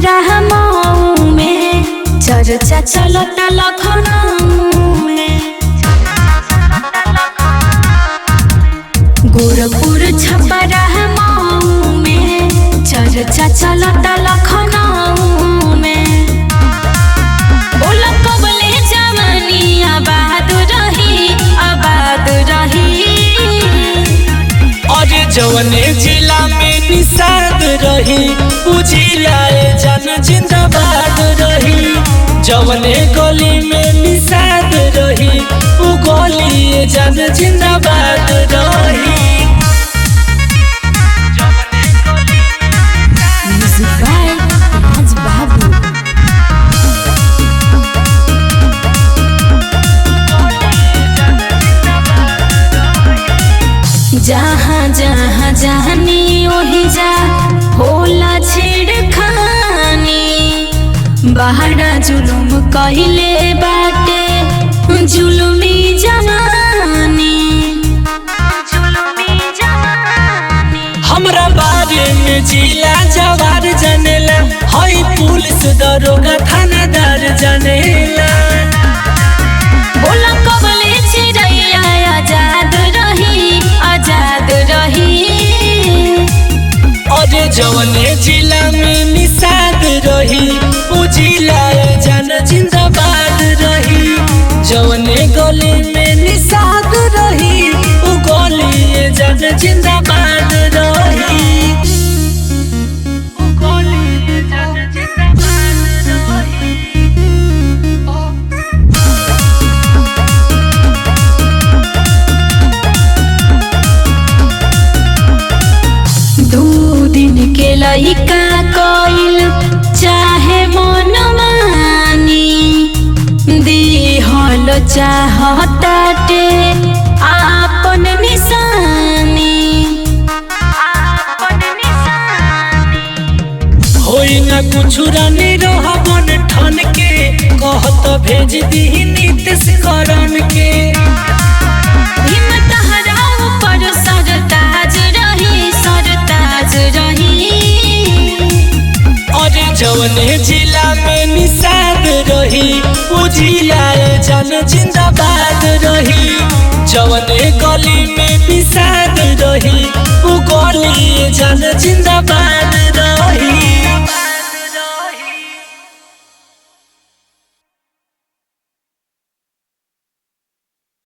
छपरा मऊ में चर्चा चलता लखनऊ में। गोरखपुर छपरा मऊ में चर्चा चलता लखनऊ में। बोला कबले जवानी आबाद रही आबाद रही। और जवने जिला में निषाद रही उ जिलाए जन जिंदाबाद रही। जवने गली में निषाद रही उ गली जन जिंदाबाद रही। जहाँ जहाँ जानी ओही जा होला छेड़खानी। बहरा जुलुम कहिले बाटे जुलुमी जवानी। हमरा बारे में जिला जवार जनेला हई पुलिस दरोगा थानादार जनेला। बोला कबले चिड़ैया आजाद रही आजाद रही। और जवने जिला में निषाद रही उ जिलाए जन जिंदाबाद रही। जवने गली में निषाद रही उ गली जन जिंदाबाद रही। के लइका कइल चाहे मन मानी। दिहल चाहताटे आपन निशानी। होई ना कुछ रानी रहबन ठन के कहत भेज दी नीतीश करण के। हिम्मत हराओ पर सरताज रही सरताज रही। और जवने जिला में निषाद रही उ जिलाए जन जिंदाबाद रही। जवने गली में